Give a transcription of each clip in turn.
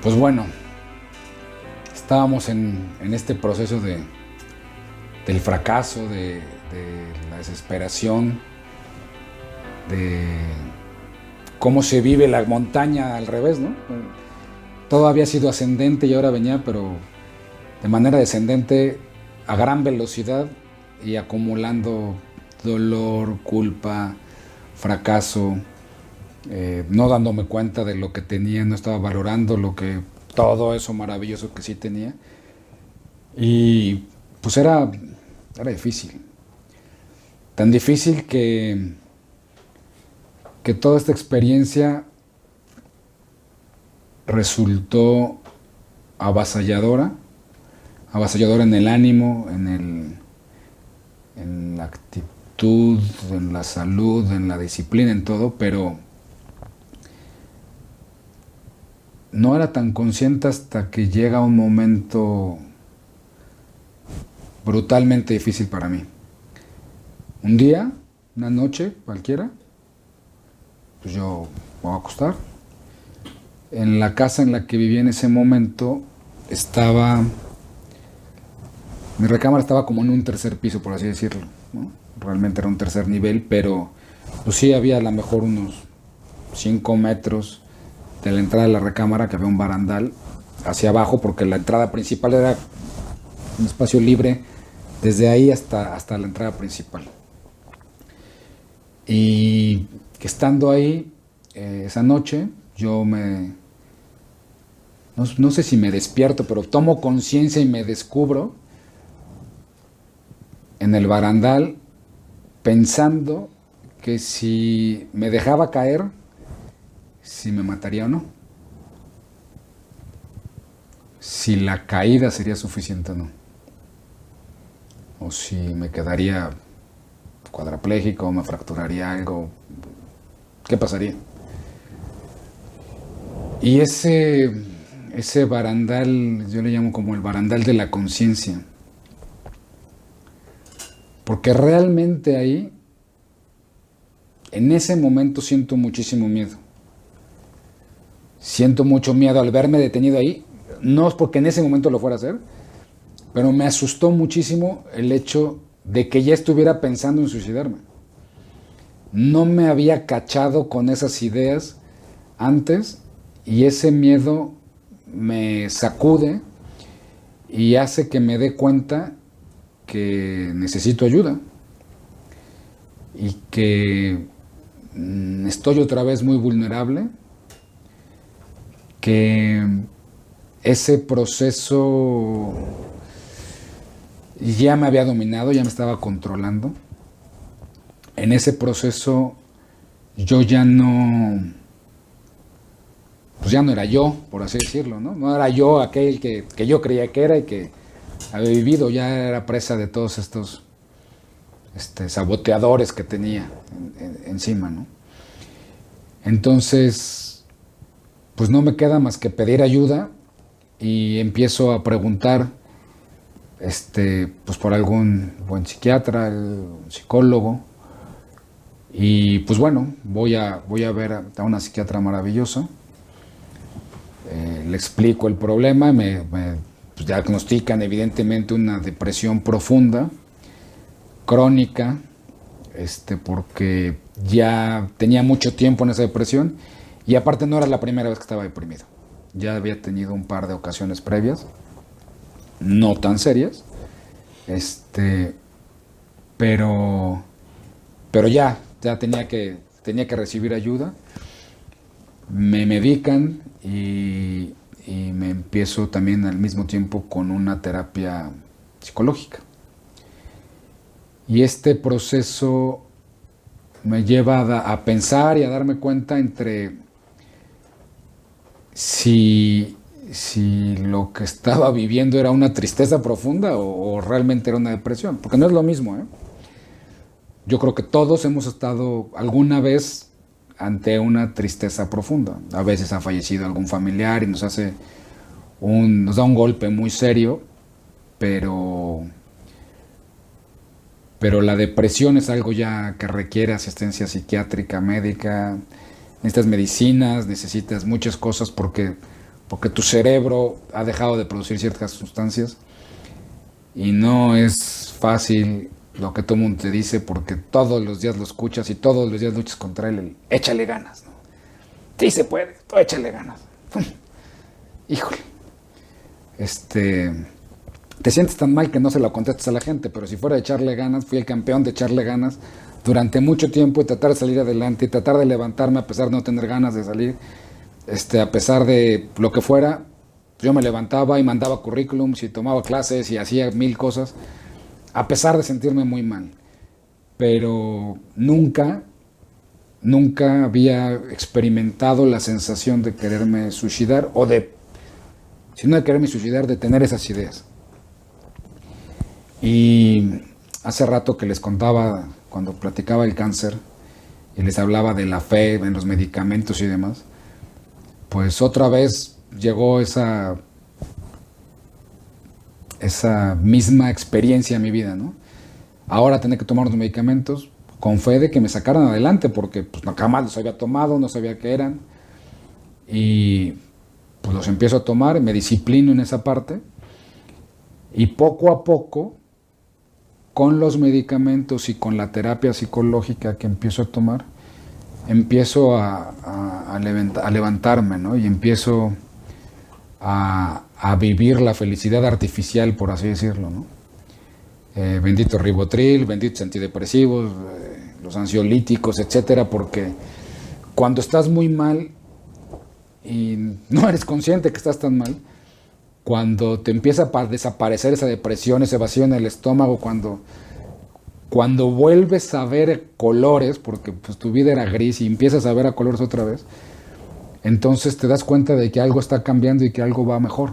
Pues bueno, estábamos en este proceso del fracaso, de la desesperación, de cómo se vive la montaña al revés, ¿no? Todo había sido ascendente y ahora venía, pero de manera descendente, a gran velocidad y acumulando dolor, culpa, fracaso, no dándome cuenta de lo que tenía, no estaba valorando todo eso maravilloso que sí tenía. Y pues era difícil. Tan difícil que toda esta experiencia resultó avasalladora en el ánimo, en la actitud, en la salud, en la disciplina, en todo, pero no era tan consciente hasta que llega un momento brutalmente difícil para mí. Un día, una noche cualquiera, pues yo me voy a acostar. En la casa en la que vivía en ese momento mi recámara estaba como en un tercer piso, por así decirlo, ¿no? Realmente era un tercer nivel, pero pues sí había a lo mejor unos 5 metros de la entrada de la recámara, que había un barandal hacia abajo, porque la entrada principal era un espacio libre desde ahí hasta la entrada principal. Y que estando ahí esa noche, yo no sé si me despierto, pero tomo conciencia y me descubro en el barandal pensando que si me dejaba caer, si me mataría o no. Si la caída sería suficiente o no. O si me quedaría cuadrapléjico, me fracturaría algo. ¿Qué pasaría? Y ese barandal, yo le llamo como el barandal de la conciencia. Porque realmente ahí, en ese momento siento muchísimo miedo. Siento mucho miedo al verme detenido ahí. No es porque en ese momento lo fuera a hacer, pero me asustó muchísimo el hecho de que ya estuviera pensando en suicidarme. No me había cachado con esas ideas antes y ese miedo me sacude y hace que me dé cuenta que necesito ayuda y que estoy otra vez muy vulnerable, que ese proceso ya me había dominado, ya me estaba controlando. En ese proceso yo ya no era yo, por así decirlo, ¿no? No era yo aquel que yo creía que era y que había vivido, ya era presa de todos estos saboteadores que tenía encima, ¿no? Entonces, pues no me queda más que pedir ayuda y empiezo a preguntar pues por algún buen psiquiatra, un psicólogo. Y pues bueno, voy a ver a una psiquiatra maravillosa. Le explico el problema, me pues diagnostican evidentemente una depresión profunda, crónica, porque ya tenía mucho tiempo en esa depresión y aparte no era la primera vez que estaba deprimido. Ya había tenido un par de ocasiones previas, no tan serias, pero ya tenía que recibir ayuda. Me medican y me empiezo también al mismo tiempo con una terapia psicológica. Y este proceso me lleva a pensar y a darme cuenta entre si lo que estaba viviendo era una tristeza profunda o realmente era una depresión, porque no es lo mismo, ¿eh? Yo creo que todos hemos estado alguna vez ante una tristeza profunda. A veces ha fallecido algún familiar y nos da un golpe muy serio, pero la depresión es algo ya que requiere asistencia psiquiátrica, médica, necesitas medicinas, necesitas muchas cosas porque porque tu cerebro ha dejado de producir ciertas sustancias y no es fácil lo que todo el mundo te dice, porque todos los días lo escuchas y todos los días luchas contra él, échale ganas, ¿no? Sí se puede, tú échale ganas. Híjole, te sientes tan mal que no se lo contestas a la gente, pero si fuera de echarle ganas, fui el campeón de echarle ganas durante mucho tiempo y tratar de salir adelante y tratar de levantarme a pesar de no tener ganas de salir, a pesar de lo que fuera. Yo me levantaba y mandaba currículums y tomaba clases y hacía 1000 cosas, a pesar de sentirme muy mal. Pero nunca había experimentado la sensación de quererme suicidar, o si no de quererme suicidar, de tener esas ideas. Y hace rato que les contaba, cuando platicaba el cáncer, y les hablaba de la fe en los medicamentos y demás, pues otra vez llegó esa misma experiencia en mi vida, ¿no? Ahora tenía que tomar los medicamentos con fe de que me sacaran adelante, porque pues jamás los había tomado, no sabía qué eran, y pues los empiezo a tomar, me disciplino en esa parte, y poco a poco, con los medicamentos y con la terapia psicológica que empiezo a tomar, empiezo a levantarme, ¿no? Y empiezo a vivir la felicidad artificial, por así decirlo, ¿no? Bendito Ribotril, benditos antidepresivos, los ansiolíticos, etcétera, porque cuando estás muy mal y no eres consciente que estás tan mal, cuando te empieza a desaparecer esa depresión, ese vacío en el estómago, cuando vuelves a ver colores, porque pues tu vida era gris y empiezas a ver a colores otra vez, entonces te das cuenta de que algo está cambiando y que algo va mejor.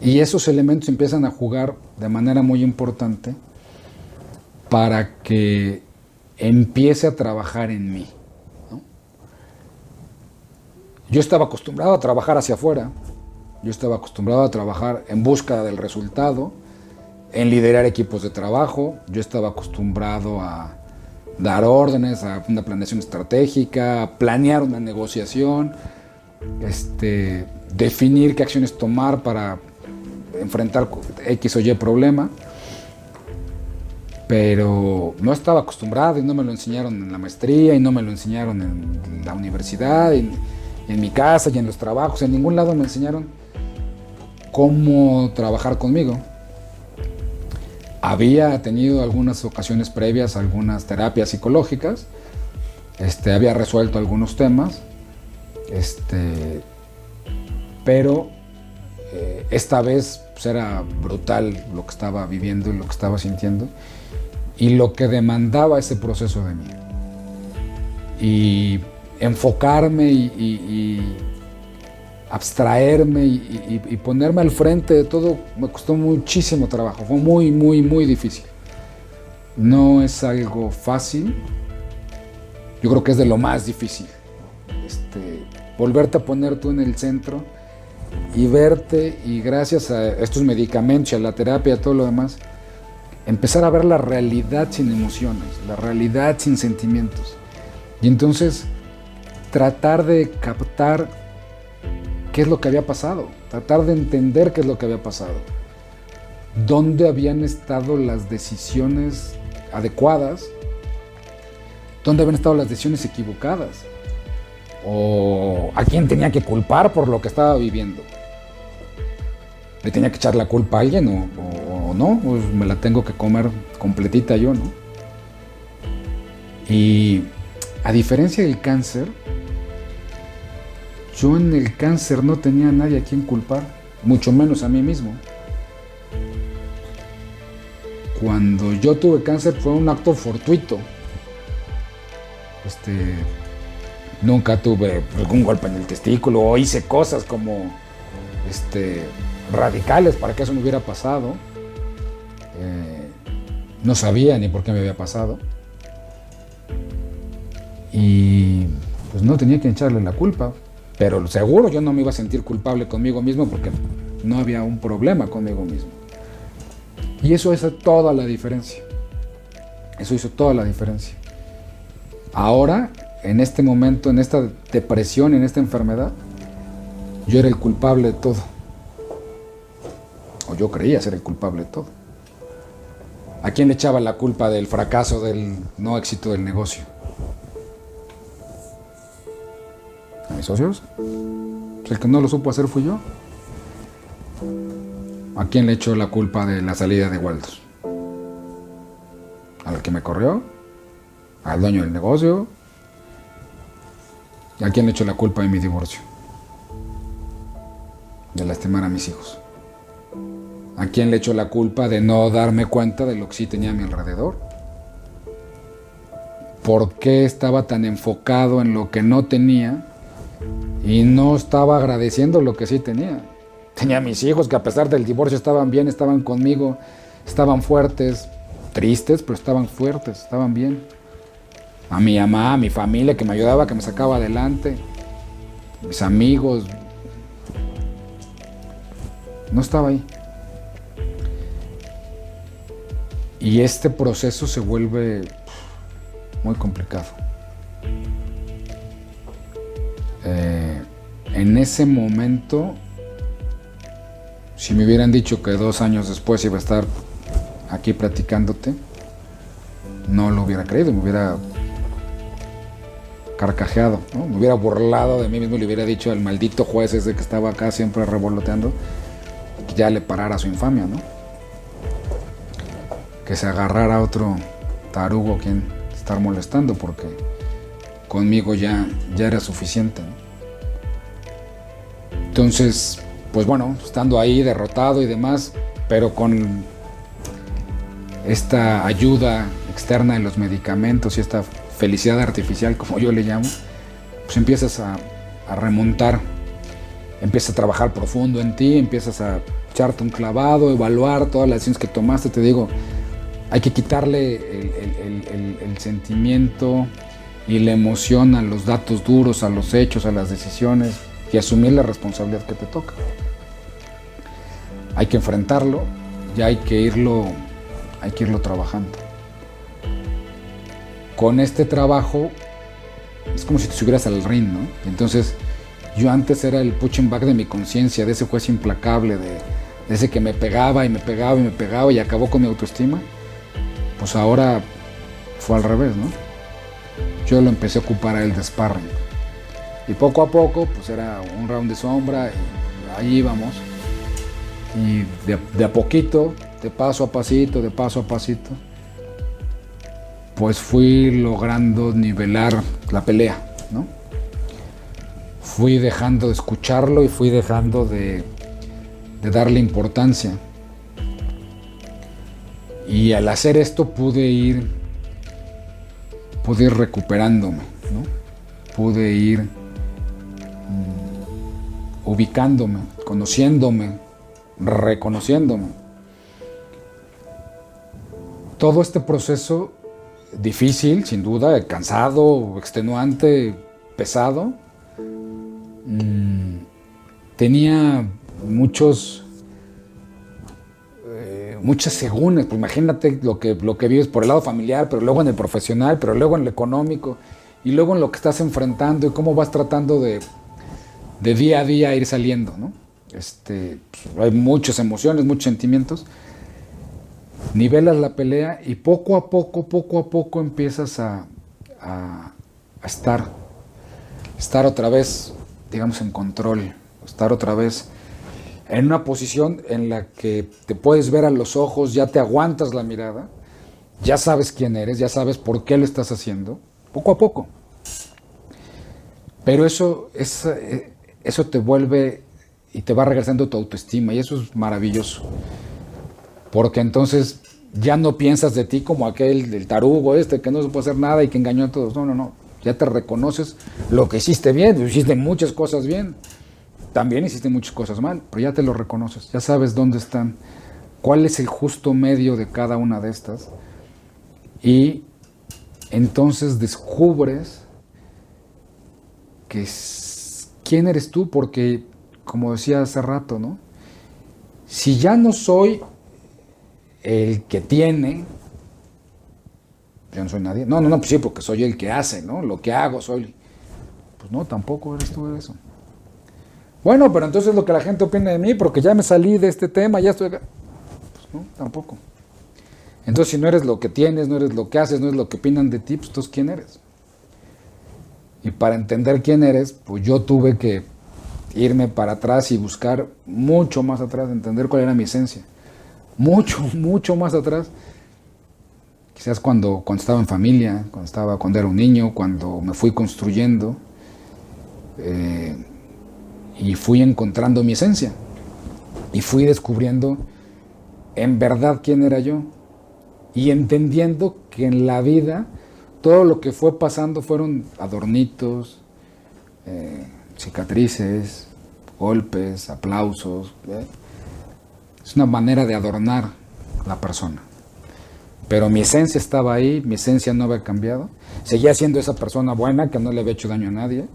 Y esos elementos empiezan a jugar de manera muy importante para que empiece a trabajar en mí, ¿no? Yo estaba acostumbrado a trabajar hacia afuera, yo estaba acostumbrado a trabajar en busca del resultado, en liderar equipos de trabajo, yo estaba acostumbrado a dar órdenes, a una planeación estratégica, a planear una negociación, definir qué acciones tomar para enfrentar X o Y problema, pero no estaba acostumbrado y no me lo enseñaron en la maestría y no me lo enseñaron en la universidad y en mi casa y en los trabajos, en ningún lado me enseñaron cómo trabajar conmigo. Había tenido algunas ocasiones previas, algunas terapias psicológicas, había resuelto algunos temas, pero esta vez pues, era brutal lo que estaba viviendo y lo que estaba sintiendo y lo que demandaba ese proceso de mí. Y enfocarme y abstraerme y ponerme al frente de todo me costó muchísimo trabajo, fue muy, muy, muy difícil. No es algo fácil, yo creo que es de lo más difícil, volverte a poner tú en el centro y verte, y gracias a estos medicamentos y a la terapia y a todo lo demás, empezar a ver la realidad sin emociones, la realidad sin sentimientos, y entonces tratar de captar qué es lo que había pasado, tratar de entender qué es lo que había pasado, dónde habían estado las decisiones adecuadas, dónde habían estado las decisiones equivocadas, o a quién tenía que culpar por lo que estaba viviendo. ¿Le tenía que echar la culpa a alguien o no? Pues me la tengo que comer completita yo, ¿no? Y a diferencia del cáncer, yo en el cáncer no tenía a nadie a quien culpar, mucho menos a mí mismo. Cuando yo tuve cáncer fue un acto fortuito. Nunca tuve algún golpe en el testículo o hice cosas como radicales para que eso me hubiera pasado. No sabía ni por qué me había pasado. Y pues no tenía que echarle la culpa. Pero seguro yo no me iba a sentir culpable conmigo mismo porque no había un problema conmigo mismo. Y eso hizo toda la diferencia. Eso hizo toda la diferencia. Ahora, en este momento, en esta depresión, en esta enfermedad, yo era el culpable de todo. O yo creía ser el culpable de todo. ¿A quién le echaba la culpa del fracaso, del no éxito del negocio? ¿A mis socios? Pues el que no lo supo hacer fui yo. ¿A quién le echó la culpa de la salida de Waldos? ¿Al que me corrió? ¿Al dueño del negocio? ¿Y a quién le echó la culpa de mi divorcio? De lastimar a mis hijos. ¿A quién le echó la culpa de no darme cuenta de lo que sí tenía a mi alrededor? ¿Por qué estaba tan enfocado en lo que no tenía y no estaba agradeciendo lo que sí tenía? Tenía a mis hijos que a pesar del divorcio estaban bien, estaban conmigo, estaban fuertes, tristes, pero estaban fuertes, estaban bien. A mi mamá, a mi familia que me ayudaba, que me sacaba adelante, mis amigos. No estaba ahí. Y este proceso se vuelve muy complicado. En ese momento, si me hubieran dicho que 2 años después iba a estar aquí platicándote, no lo hubiera creído, me hubiera carcajeado, ¿no? Me hubiera burlado de mí mismo, le hubiera dicho al maldito juez ese que estaba acá siempre revoloteando, que ya le parara su infamia, ¿no? Que se agarrara a otro tarugo quien estar molestando, porque conmigo ya era suficiente, ¿no? Entonces, pues bueno, estando ahí derrotado y demás, pero con esta ayuda externa de los medicamentos y esta felicidad artificial, como yo le llamo, pues empiezas a remontar, empiezas a trabajar profundo en ti, empiezas a echarte un clavado, evaluar todas las decisiones que tomaste. Te digo, hay que quitarle el sentimiento y la emoción a los datos duros, a los hechos, a las decisiones y asumir la responsabilidad que te toca. Hay que enfrentarlo y hay que irlo trabajando. Con este trabajo es como si te subieras al ring, ¿no? Entonces yo antes era el punching bag de mi conciencia, de ese juez implacable, de ese que me pegaba y me pegaba y me pegaba y acabó con mi autoestima. Pues ahora fue al revés, ¿no? Yo lo empecé a ocupar a él de sparring. Y poco a poco, pues era un round de sombra y ahí íbamos. Y de a poquito, de paso a pasito, pues fui logrando nivelar la pelea, ¿no? Fui dejando de escucharlo y fui dejando de darle importancia. Y al hacer esto pude ir recuperándome, ¿no? Pude ir ubicándome, conociéndome, reconociéndome. Todo este proceso difícil, sin duda, cansado, extenuante, pesado, tenía muchas segúnes. Pues imagínate lo que vives por el lado familiar, pero luego en el profesional, pero luego en lo económico, y luego en lo que estás enfrentando y cómo vas tratando de día a día ir saliendo, ¿no? Pues, hay muchas emociones, muchos sentimientos. Nivelas la pelea y poco a poco empiezas a estar otra vez, digamos, en control, estar otra vez en una posición en la que te puedes ver a los ojos, ya te aguantas la mirada, ya sabes quién eres, ya sabes por qué lo estás haciendo, poco a poco. Pero eso te vuelve y te va regresando tu autoestima, y eso es maravilloso. Porque entonces ya no piensas de ti como aquel del tarugo que no supo hacer nada y que engañó a todos. No. Ya te reconoces lo que hiciste bien, hiciste muchas cosas bien. También hiciste muchas cosas mal, pero ya te lo reconoces, ya sabes dónde están, cuál es el justo medio de cada una de estas. Y entonces descubres quién eres tú, porque, como decía hace rato, ¿no? Si ya no soy el que tiene, yo no soy nadie. No, pues sí, porque soy el que hace, ¿no? Lo que hago, soy. Pues no, tampoco eres tú eso. Bueno, pero entonces lo que la gente opina de mí, porque ya me salí de este tema, ya estoy acá. Pues no, tampoco. Entonces, si no eres lo que tienes, no eres lo que haces, no es lo que opinan de ti, pues entonces, ¿quién eres? Y para entender quién eres, pues yo tuve que irme para atrás y buscar mucho más atrás, entender cuál era mi esencia. Mucho, mucho más atrás. Quizás cuando estaba en familia, cuando era un niño, cuando me fui construyendo y fui encontrando mi esencia. Y fui descubriendo en verdad quién era yo. Y entendiendo que en la vida todo lo que fue pasando fueron adornitos, cicatrices, golpes, aplausos. Es una manera de adornar la persona. Pero mi esencia estaba ahí, mi esencia no había cambiado. Seguía siendo esa persona buena que no le había hecho daño a nadie.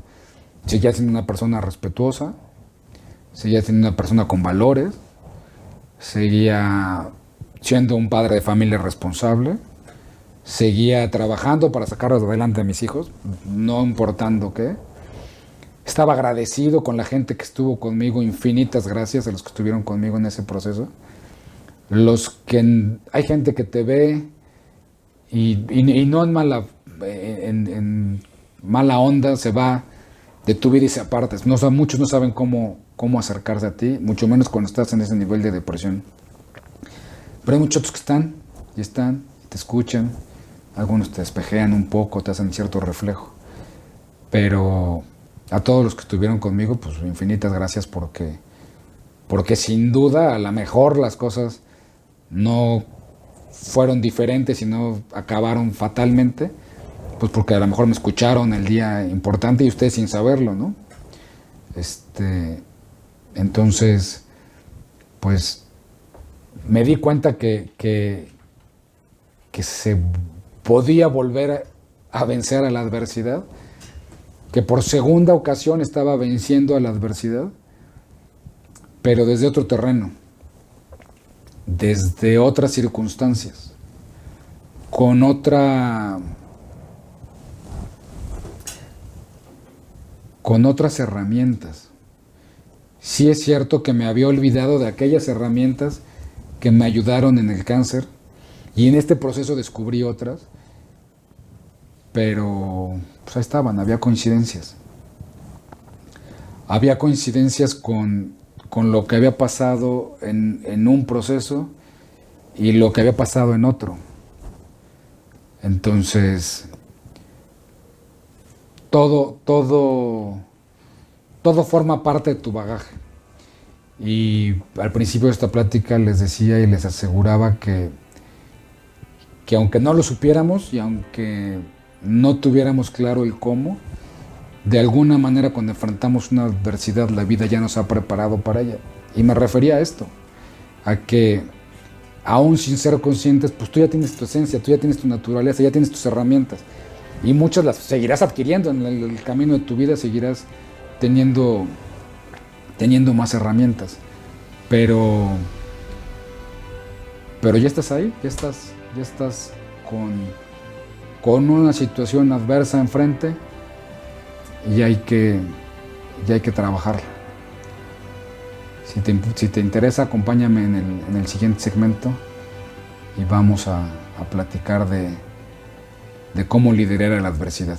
Seguía siendo una persona respetuosa. Seguía siendo una persona con valores. Seguía siendo un padre de familia responsable. Seguía trabajando para sacar adelante a mis hijos, no importando qué. Estaba agradecido con la gente que estuvo conmigo, infinitas gracias a los que estuvieron conmigo en ese proceso. Hay gente que te ve y no en mala onda se va de tu vida y se aparta. Muchos no saben cómo acercarse a ti, mucho menos cuando estás en ese nivel de depresión. Pero hay muchos que están, te escuchan, algunos te despejean un poco, te hacen cierto reflejo. Pero a todos los que estuvieron conmigo, pues infinitas gracias porque sin duda a lo mejor las cosas no fueron diferentes y no acabaron fatalmente, pues porque a lo mejor me escucharon el día importante y ustedes sin saberlo, ¿no? Entonces, pues me di cuenta que se podía volver a vencer a la adversidad, que por segunda ocasión estaba venciendo a la adversidad, pero desde otro terreno, desde otras circunstancias, con otras herramientas. Sí es cierto que me había olvidado de aquellas herramientas que me ayudaron en el cáncer y en este proceso descubrí otras, pero pues ahí estaban, había coincidencias. Había coincidencias con lo que había pasado en un proceso y lo que había pasado en otro. Entonces, todo forma parte de tu bagaje. Y al principio de esta plática les decía y les aseguraba que aunque no lo supiéramos y aunque no tuviéramos claro el cómo, de alguna manera cuando enfrentamos una adversidad la vida ya nos ha preparado para ella. Y me refería a esto, a que aún sin ser conscientes, pues tú ya tienes tu esencia, tú ya tienes tu naturaleza, ya tienes tus herramientas. Y muchas las seguirás adquiriendo en el camino de tu vida, seguirás teniendo más herramientas. Pero ya estás ahí, ya estás con una situación adversa enfrente y hay que trabajarla. Si te interesa, acompáñame en el siguiente segmento y vamos a platicar de cómo liderar a la adversidad.